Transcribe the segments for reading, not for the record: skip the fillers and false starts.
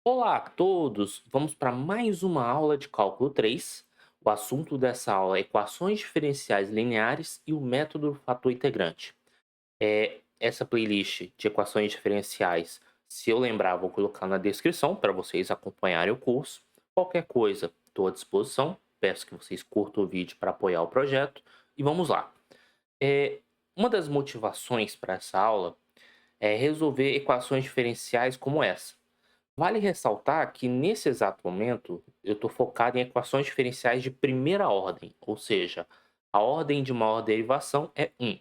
Olá a todos! Vamos para mais uma aula de cálculo 3. O assunto dessa aula é equações diferenciais lineares e o método do fator integrante. Essa playlist de equações diferenciais, se eu lembrar, vou colocar na descrição para vocês acompanharem o curso. Qualquer coisa, estou à disposição. Peço que vocês curtam o vídeo para apoiar o projeto. E vamos lá. É, uma das motivações para essa aula é resolver equações diferenciais como essa. Vale ressaltar que nesse exato momento eu estou focado em equações diferenciais de primeira ordem, ou seja, a ordem de maior derivação é 1.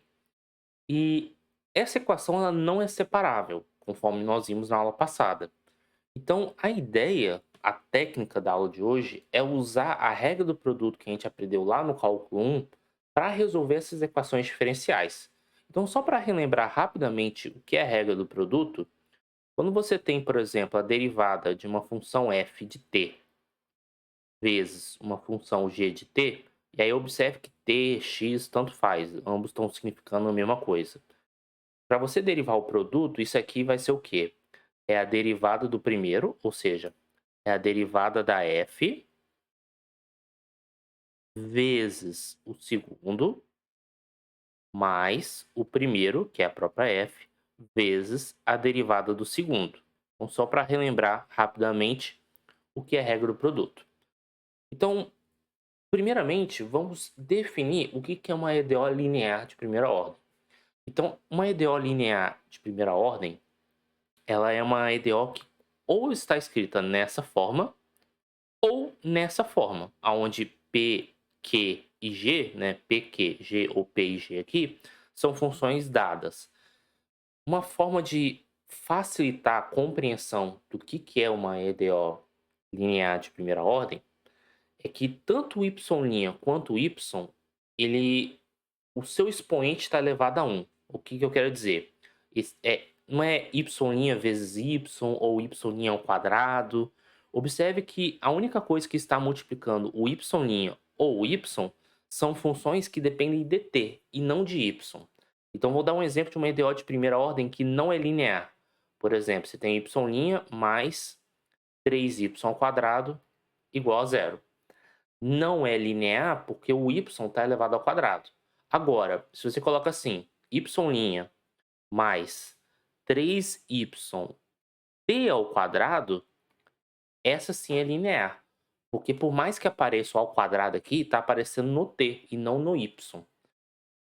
E essa equação ela não é separável, conforme nós vimos na aula passada. Então a ideia, a técnica da aula de hoje é usar a regra do produto que a gente aprendeu lá no cálculo 1 para resolver essas equações diferenciais. Então só para relembrar rapidamente o que é a regra do produto, quando você tem, por exemplo, a derivada de uma função f de t vezes uma função g de t, e aí observe que t, x, tanto faz, ambos estão significando a mesma coisa. Para você derivar o produto, isso aqui vai ser o quê? É a derivada do primeiro, ou seja, é a derivada da f vezes o segundo, mais o primeiro, que é a própria f, vezes a derivada do segundo. Então, só para relembrar rapidamente o que é a regra do produto. Então, primeiramente, vamos definir o que é uma EDO linear de primeira ordem. Então, uma EDO linear de primeira ordem, ela é uma EDO que ou está escrita nessa forma ou nessa forma, aonde P, Q e G, né, PQ, G ou P e G aqui, são funções dadas. Uma forma de facilitar a compreensão do que é uma EDO linear de primeira ordem é que tanto o y' quanto o y, ele, o seu expoente está elevado a 1. O que eu quero dizer? Não é y' vezes y ou y' ao quadrado. Observe que a única coisa que está multiplicando o y' ou o y são funções que dependem de t e não de y. Então vou dar um exemplo de uma EDO de primeira ordem que não é linear. Por exemplo, você tem y' mais 3y ao quadrado igual a zero. Não é linear porque o y está elevado ao quadrado. Agora, se você coloca assim, y' mais 3y t ao quadrado, essa sim é linear. Porque por mais que apareça o ao quadrado aqui, está aparecendo no t e não no y.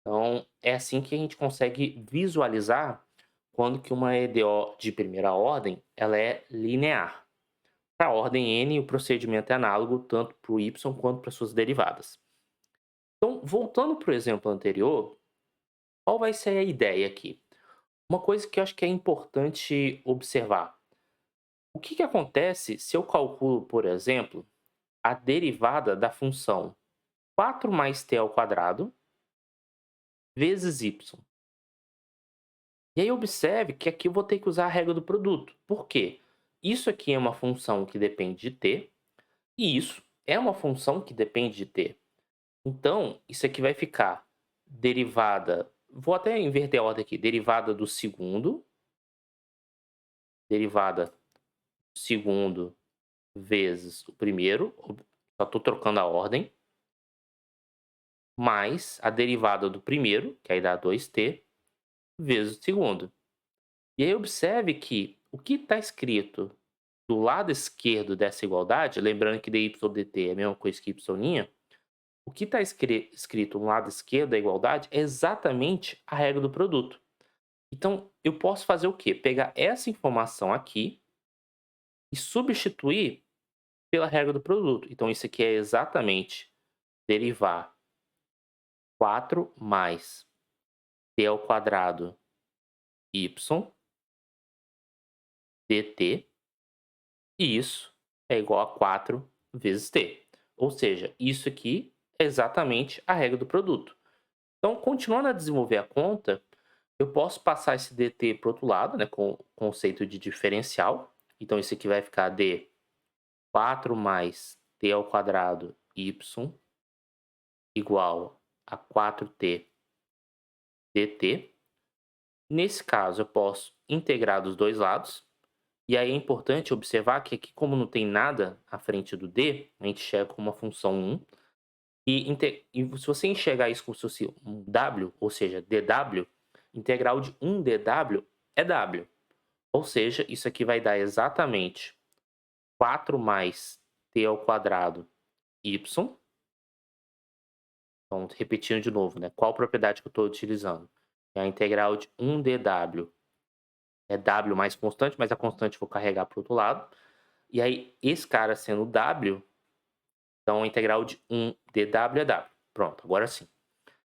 Então, é assim que a gente consegue visualizar quando que uma EDO de primeira ordem ela é linear. Para a ordem n, o procedimento é análogo tanto para o y quanto para suas derivadas. Então, voltando para o exemplo anterior, qual vai ser a ideia aqui? Uma coisa que eu acho que é importante observar. O que acontece se eu calculo, por exemplo, a derivada da função 4 mais t ao quadrado vezes y? E aí observe que aqui eu vou ter que usar a regra do produto. Por quê? Isso aqui é uma função que depende de t, e isso é uma função que depende de t. Então, isso aqui vai ficar derivada, vou até inverter a ordem aqui, derivada do segundo, derivada do segundo vezes o primeiro, só estou trocando a ordem, mais a derivada do primeiro, que aí dá 2t, vezes o segundo. E aí observe que o que está escrito do lado esquerdo dessa igualdade, lembrando que dy dt é a mesma coisa que y', o que está escrito no lado esquerdo da igualdade é exatamente a regra do produto. Então, eu posso fazer o quê? Pegar essa informação aqui e substituir pela regra do produto. Então, isso aqui é exatamente derivar 4 mais t ao quadrado y dt, e isso é igual a 4 vezes t. Ou seja, isso aqui é exatamente a regra do produto. Então, continuando a desenvolver a conta, eu posso passar esse dt para o outro lado, né, com o conceito de diferencial. Então, isso aqui vai ficar d 4 mais t ao quadrado y igual a 4t dt. Nesse caso, eu posso integrar dos dois lados. E aí é importante observar que aqui, como não tem nada à frente do d, a gente chega com uma função 1. E se você enxergar isso como se fosse um w, ou seja, dw, integral de 1 dw é w. Ou seja, isso aqui vai dar exatamente 4 mais t ao quadrado y. Então, repetindo de novo, né? Qual propriedade que eu estou utilizando? É a integral de 1 dw é w mais constante, mas a constante eu vou carregar para o outro lado. E aí, esse cara sendo w, então a integral de 1 dw é w. Pronto, agora sim.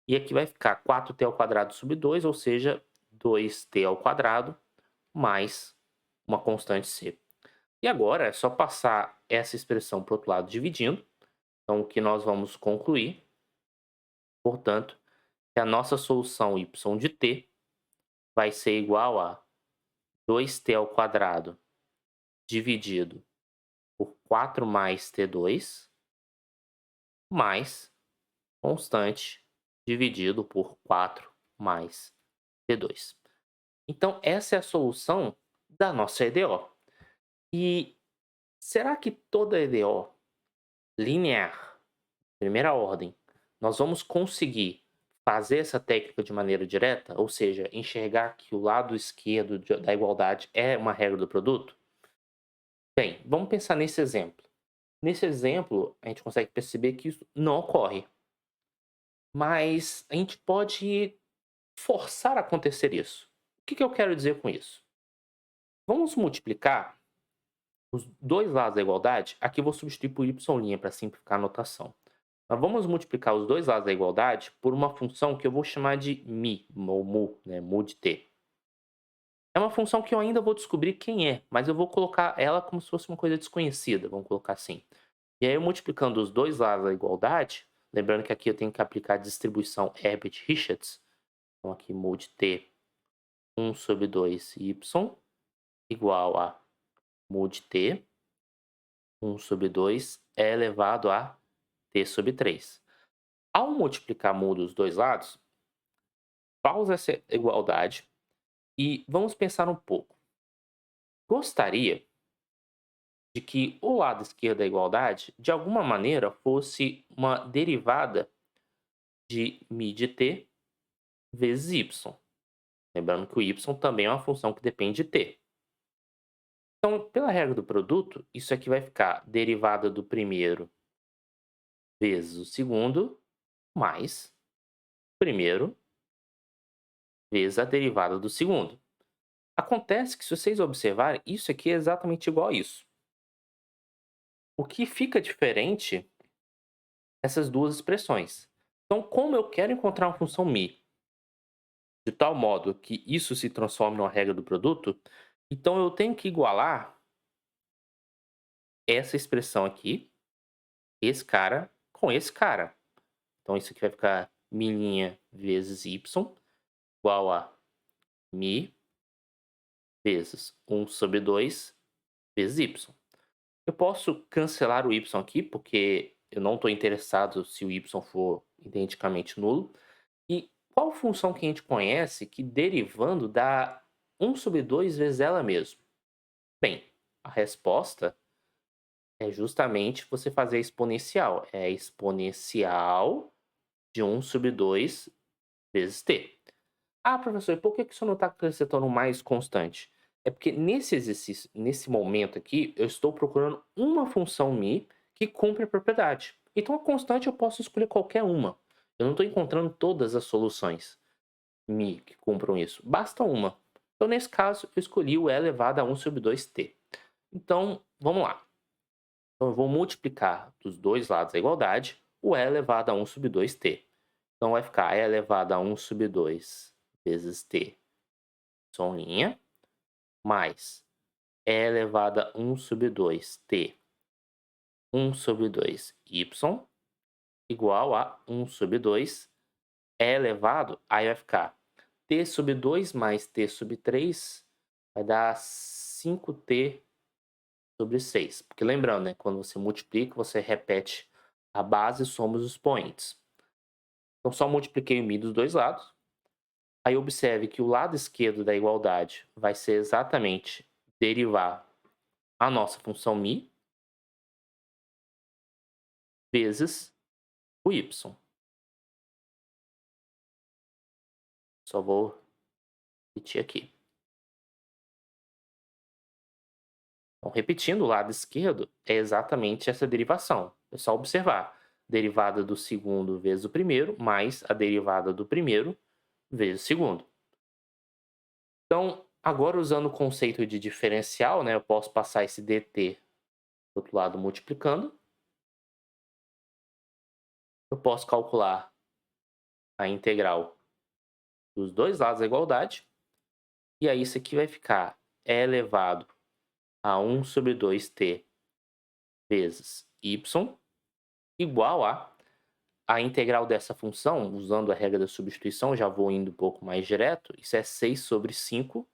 E aqui vai ficar 4t ao quadrado sobre 2, ou seja, 2t ao quadrado mais uma constante c. E agora é só passar essa expressão para o outro lado dividindo. Então, o que nós vamos concluir, portanto, é a nossa solução y de t vai ser igual a 2t ao quadrado dividido por 4 mais t2 mais constante dividido por 4 mais t2. Então, essa é a solução da nossa EDO. E será que toda EDO linear, primeira ordem, nós vamos conseguir fazer essa técnica de maneira direta? Ou seja, enxergar que o lado esquerdo da igualdade é uma regra do produto? Bem, vamos pensar nesse exemplo. Nesse exemplo, a gente consegue perceber que isso não ocorre. Mas a gente pode forçar a acontecer isso. O que eu quero dizer com isso? Vamos multiplicar os dois lados da igualdade. Aqui eu vou substituir por y' para simplificar a notação. Mas vamos multiplicar os dois lados da igualdade por uma função que eu vou chamar de mi, ou mu, né, mu de t. É uma função que eu ainda vou descobrir quem é, mas eu vou colocar ela como se fosse uma coisa desconhecida, vamos colocar assim. E aí, eu multiplicando os dois lados da igualdade, lembrando que aqui eu tenho que aplicar a distribuição Herbert-Richards, então aqui mu de t 1 sobre 2y igual a mu de t 1 sobre 2 é elevado a t sobre 3. Ao multiplicar mu dos dois lados, pausa essa igualdade e vamos pensar um pouco. Gostaria de que o lado esquerdo da igualdade, de alguma maneira, fosse uma derivada de mi de t vezes y. Lembrando que o y também é uma função que depende de t. Então, pela regra do produto, isso aqui vai ficar derivada do primeiro vezes o segundo, mais o primeiro vezes a derivada do segundo. Acontece que, se vocês observarem, isso aqui é exatamente igual a isso. O que fica diferente essas duas expressões. Então, como eu quero encontrar uma função mi, de tal modo que isso se transforme numa regra do produto, então eu tenho que igualar essa expressão aqui, esse cara, com esse cara. Então, isso aqui vai ficar mi' vezes y igual a mi vezes 1 sobre 2 vezes y. Eu posso cancelar o y aqui, porque eu não estou interessado se o y for identicamente nulo. E qual função que a gente conhece que, derivando, dá 1 sobre 2 vezes ela mesma? Bem, a resposta é justamente você fazer a exponencial. É a exponencial de 1 sobre 2 vezes t. Ah, professor, e por que isso não está acrescentando mais constante? É porque nesse exercício, nesse momento aqui, eu estou procurando uma função mi que cumpre a propriedade. Então, a constante eu posso escolher qualquer uma. Eu não estou encontrando todas as soluções mi que cumpram isso. Basta uma. Então, nesse caso, eu escolhi o e elevado a 1 sobre 2t. Então, vamos lá. Então, eu vou multiplicar dos dois lados da igualdade o e elevado a 1 sobre 2t. Então, vai ficar e elevado a 1 sobre 2 vezes t, solinha, mais e elevado a 1 sobre 2t, 1 sobre 2y, igual a 1 sobre 2 e elevado, aí vai ficar t sobre 2 mais t sobre 3, vai dar 5t sobre 6. Porque lembrando, né, quando você multiplica, você repete a base e soma os expoentes. Então, só multipliquei o mi dos dois lados. Aí observe que o lado esquerdo da igualdade vai ser exatamente derivar a nossa função mi vezes o y. Só vou repetir aqui. Então, repetindo, o lado esquerdo é exatamente essa derivação. É só observar. Derivada do segundo vezes o primeiro, mais a derivada do primeiro vezes o segundo. Então, agora usando o conceito de diferencial, né, eu posso passar esse dt do outro lado multiplicando. Eu posso calcular a integral dos dois lados da igualdade. E aí isso aqui vai ficar e elevado a 1 sobre 2t vezes y igual a integral dessa função, usando a regra da substituição, já vou indo um pouco mais direto, isso é 6 sobre 5,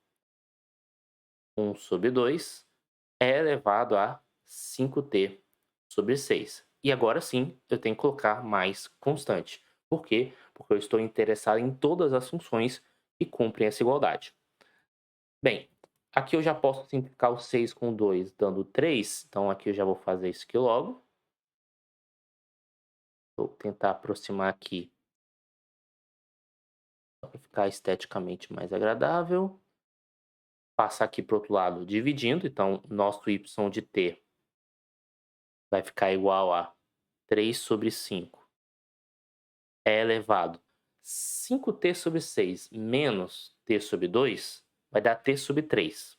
1 sobre 2, é elevado a 5t sobre 6. E agora sim, eu tenho que colocar mais constante. Por quê? Porque eu estou interessado em todas as funções que cumprem essa igualdade. Bem, aqui eu já posso simplificar o 6 com 2, dando 3. Então, aqui eu já vou fazer isso aqui logo. Vou tentar aproximar aqui para ficar esteticamente mais agradável. Passar aqui para o outro lado dividindo. Então, nosso y de t vai ficar igual a 3 sobre 5 é elevado 5t sobre 6 menos t sobre 2 vai dar t sobre 3.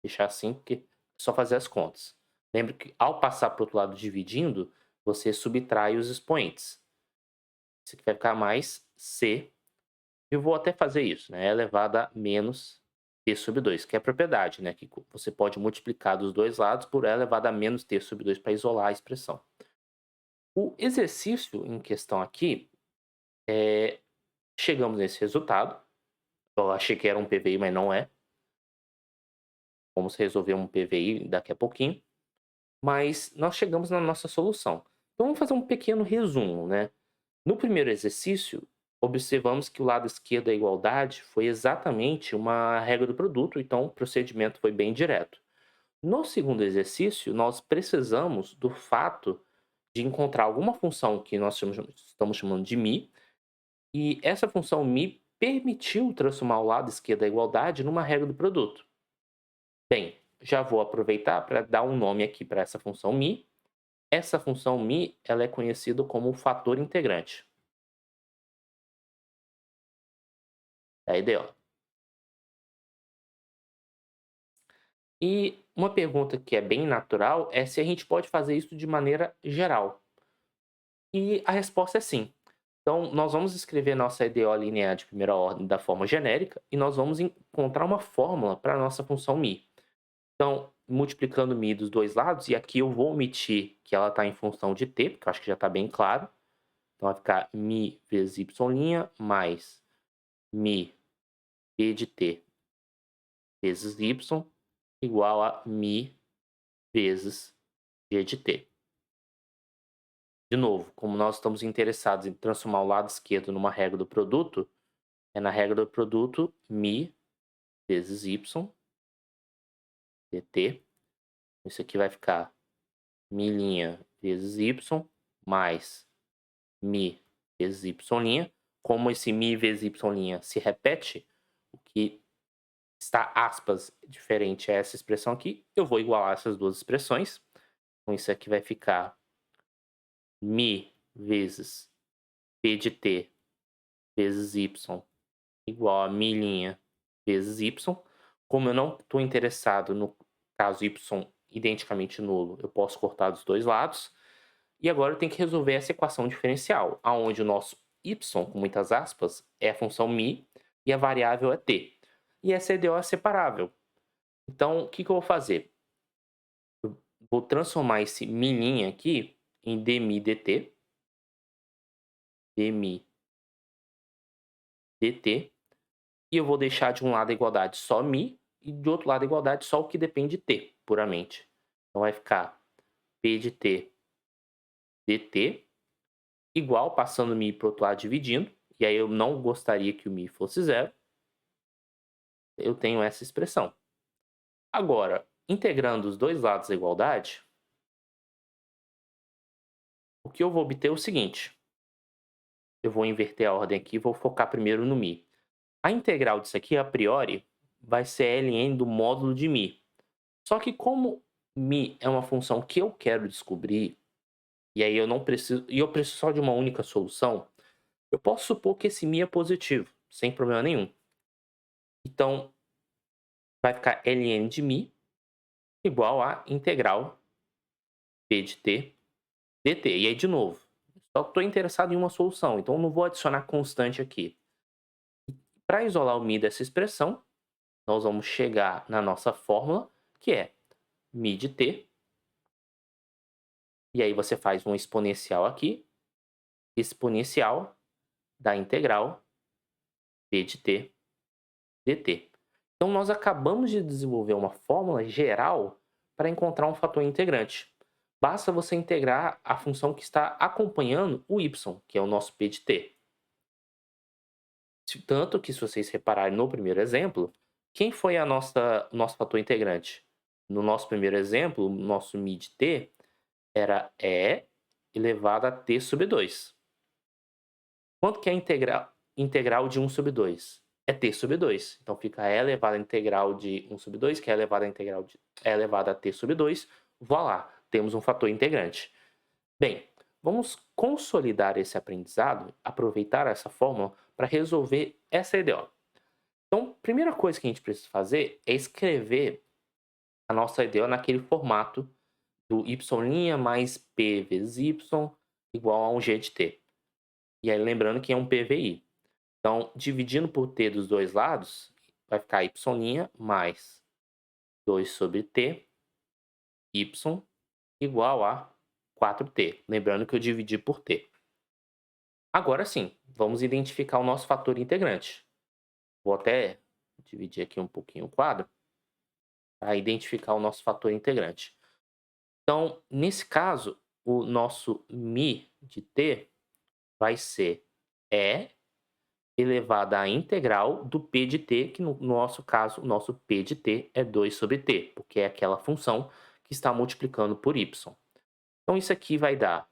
Deixar assim, porque é só fazer as contas. Lembre que ao passar para o outro lado dividindo, você subtrai os expoentes. Isso aqui vai ficar mais c. Eu vou até fazer isso, né? Elevado a menos t sobre 2, que é a propriedade, né? Que você pode multiplicar dos dois lados por e elevado a menos t sobre 2 para isolar a expressão. O exercício em questão aqui, chegamos nesse resultado. Eu achei que era um PVI, mas não é. Vamos resolver um PVI daqui a pouquinho. Mas nós chegamos na nossa solução. Então vamos fazer um pequeno resumo, né? No primeiro exercício, observamos que o lado esquerdo da igualdade foi exatamente uma regra do produto, então o procedimento foi bem direto. No segundo exercício, nós precisamos do fato de encontrar alguma função que nós estamos chamando de mi, e essa função mi permitiu transformar o lado esquerdo da igualdade numa regra do produto. Bem, já vou aproveitar para dar um nome aqui para essa função mi. Essa função mi ela é conhecida como fator integrante. Da IDO. E uma pergunta que é bem natural é se a gente pode fazer isso de maneira geral. E a resposta é sim. Então, nós vamos escrever nossa EDO linear de primeira ordem da forma genérica e nós vamos encontrar uma fórmula para a nossa função mi. Então, multiplicando mi dos dois lados, e aqui eu vou omitir que ela está em função de t, porque eu acho que já está bem claro. Então, vai ficar mi vezes y mais mi p de t vezes y igual a mi vezes g de t. De novo, como nós estamos interessados em transformar o lado esquerdo numa regra do produto, é na regra do produto mi vezes y dt. Isso aqui vai ficar mi' vezes y mais mi vezes y'. Como esse mi vezes y' se repete, o que está, aspas, diferente a essa expressão aqui, eu vou igualar essas duas expressões. Então, isso aqui vai ficar mi vezes p de t vezes y igual a mi' vezes y. Como eu não estou interessado no caso y identicamente nulo, eu posso cortar dos dois lados. E agora eu tenho que resolver essa equação diferencial, onde o nosso y, com muitas aspas, é a função mi e a variável é t. E essa EDO é separável. Então, o que eu vou fazer? Eu vou transformar esse mi' aqui em dmi dt. dmi dt. E eu vou deixar de um lado a igualdade só mi e do outro lado a igualdade só o que depende de t, puramente. Então vai ficar p de t dt igual, passando mi para o outro lado dividindo, e aí eu não gostaria que o mi fosse zero, eu tenho essa expressão. Agora, integrando os dois lados da igualdade, o que eu vou obter é o seguinte. Eu vou inverter a ordem aqui e vou focar primeiro no mi. A integral disso aqui, a priori, vai ser ln do módulo de mi. Só que como mi é uma função que eu quero descobrir, e aí eu preciso só de uma única solução, eu posso supor que esse mi é positivo, sem problema nenhum. Então, vai ficar ln de mi igual a integral p de t dt. E aí, de novo, só estou interessado em uma solução, então não vou adicionar constante aqui. Para isolar o mi dessa expressão, nós vamos chegar na nossa fórmula, que é mi de t. E aí você faz um exponencial aqui, exponencial da integral p de t dt. Então, nós acabamos de desenvolver uma fórmula geral para encontrar um fator integrante. Basta você integrar a função que está acompanhando o y, que é o nosso p de t. Tanto que, se vocês repararem no primeiro exemplo, quem foi o nosso fator integrante? No nosso primeiro exemplo, o nosso mi de t era e elevado a t sobre 2. Quanto que é a integral de 1 sobre 2? É t sobre 2. Então fica e elevado à integral de 1 sobre 2, que é elevado à integral de e elevado a t sobre 2. Voilá, temos um fator integrante. Bem, vamos consolidar esse aprendizado, aproveitar essa fórmula para resolver essa EDO. Então, a primeira coisa que a gente precisa fazer é escrever a nossa EDO naquele formato do y' mais p vezes y igual a um g de t. E aí, lembrando que é um PVI. Então, dividindo por t dos dois lados, vai ficar y' mais 2 sobre t, y igual a 4t. Lembrando que eu dividi por t. Agora sim, vamos identificar o nosso fator integrante. Vou até dividir aqui um pouquinho o quadro para identificar o nosso fator integrante. Então, nesse caso, o nosso mi de t vai ser e elevado à integral do p de t, que no nosso caso, o nosso p de t é 2 sobre t, porque é aquela função que está multiplicando por y. Então, isso aqui vai dar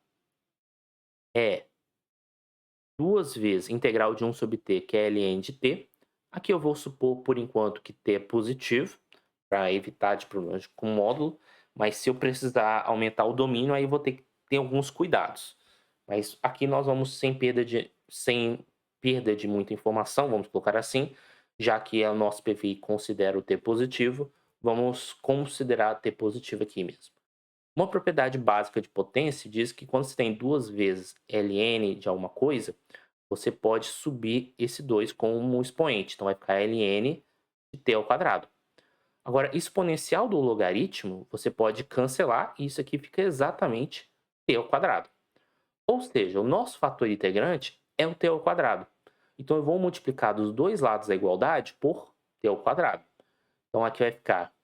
duas vezes integral de 1 sobre t, que é ln de t. Aqui eu vou supor, por enquanto, que t é positivo, para evitar de problemas com módulo, mas se eu precisar aumentar o domínio, aí eu vou ter que ter alguns cuidados. Mas aqui nós vamos sem perda de muita informação, vamos colocar assim, já que o nosso PVI considera o t positivo, vamos considerar t positivo aqui mesmo. Uma propriedade básica de potência diz que quando você tem duas vezes ln de alguma coisa, você pode subir esse 2 como um expoente. Então vai ficar ln de t ao quadrado. Agora, exponencial do logaritmo, você pode cancelar e isso aqui fica exatamente t ao quadrado. Ou seja, o nosso fator integrante é o t ao quadrado. Então eu vou multiplicar dos dois lados da igualdade por t ao quadrado. Então aqui vai ficar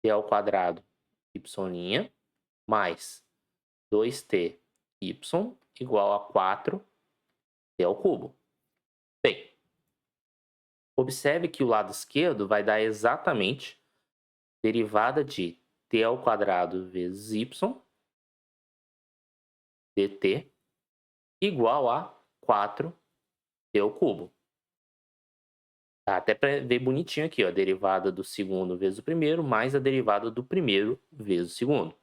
t ao quadrado y' mais 2t y igual a 4t ao cubo. Bem, observe que o lado esquerdo vai dar exatamente derivada de t ao quadrado vezes y dt igual a 4t ao cubo. Tá até para ver bonitinho aqui, ó, a derivada do segundo vezes o primeiro mais a derivada do primeiro vezes o segundo.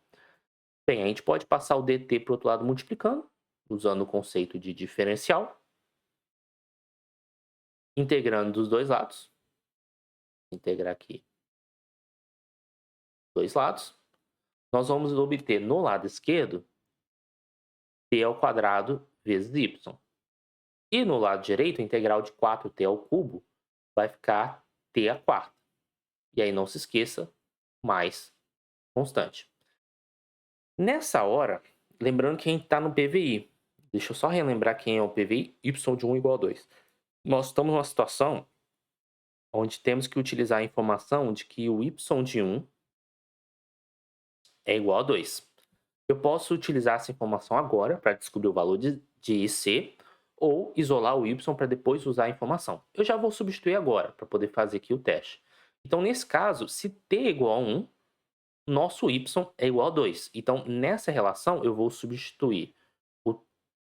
Bem, a gente pode passar o dt para o outro lado multiplicando, usando o conceito de diferencial. Integrando dos dois lados. Integrar aqui dois lados. Nós vamos obter no lado esquerdo t ao quadrado vezes y. E no lado direito, a integral de 4t ao cubo vai ficar t à quarta. E aí não se esqueça, mais constante. Nessa hora, lembrando que a gente está no PVI. Deixa eu só relembrar quem é o PVI. Y de 1 igual a 2. Nós estamos numa situação onde temos que utilizar a informação de que o y de 1 é igual a 2. Eu posso utilizar essa informação agora para descobrir o valor de IC ou isolar o y para depois usar a informação. Eu já vou substituir agora para poder fazer aqui o teste. Então, nesse caso, se t é igual a 1, nosso y é igual a 2. Então, nessa relação, eu vou substituir o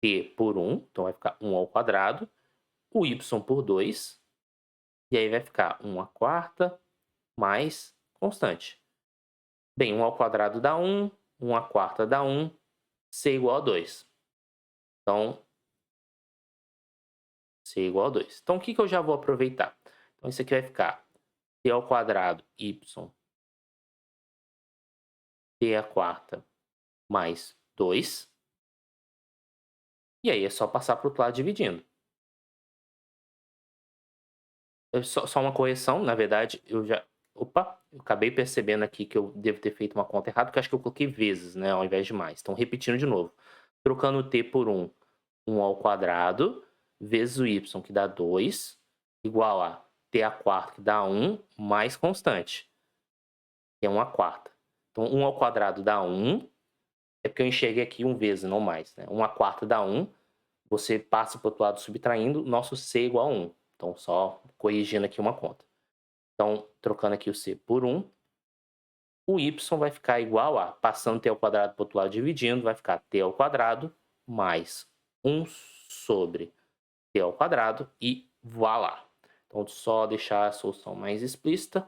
t por 1, então vai ficar 1 ao quadrado, o y por 2, e aí vai ficar 1 à quarta mais constante. Bem, 1 ao quadrado dá 1, 1 à quarta dá 1, c igual a 2. Então, c igual a 2. Então, o que eu já vou aproveitar? Então, isso aqui vai ficar t ao quadrado y t à quarta mais 2. E aí é só passar para o outro lado dividindo. Só uma correção, na verdade, eu acabei percebendo aqui que eu devo ter feito uma conta errada, porque acho que eu coloquei vezes, né, ao invés de mais. Então, repetindo de novo. Trocando o t por 1, 1 ao quadrado, vezes o y, que dá 2, igual a t à quarta, que dá 1, mais constante, que é 1 à quarta. Então, 1 ao quadrado dá 1, é porque eu enxerguei aqui 1 vezes, não mais, né? 1 à quarta dá 1, você passa para o outro lado subtraindo, nosso c igual a 1. Então, só corrigindo aqui uma conta. Então, trocando aqui o c por 1, o y vai ficar igual a, passando t ao quadrado para o outro lado dividindo, vai ficar t ao quadrado mais 1 sobre t ao quadrado e voilá. Então, só deixar a solução mais explícita,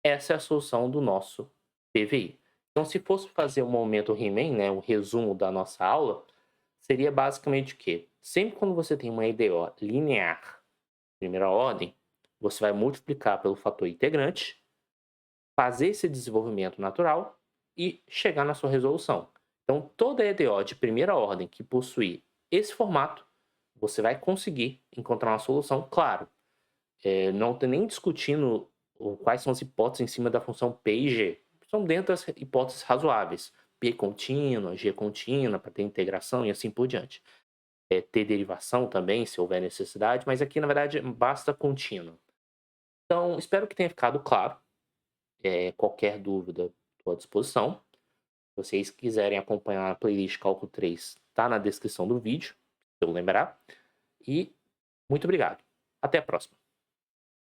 essa é a solução do nosso PVI. Então, se fosse fazer um momento He-Man, né, um resumo da nossa aula, seria basicamente o quê? Sempre quando você tem uma EDO linear, primeira ordem, você vai multiplicar pelo fator integrante, fazer esse desenvolvimento natural e chegar na sua resolução. Então, toda EDO de primeira ordem que possuir esse formato, você vai conseguir encontrar uma solução, claro. Não estou nem discutindo quais são as hipóteses em cima da função P e G. São dentro das hipóteses razoáveis. P contínua, G contínua, para ter integração e assim por diante. Ter derivação também, se houver necessidade, mas aqui, na verdade, basta contínua. Então, espero que tenha ficado claro. Qualquer dúvida, estou à disposição. Se vocês quiserem acompanhar a playlist Cálculo 3, está na descrição do vídeo, se eu lembrar. E muito obrigado. Até a próxima.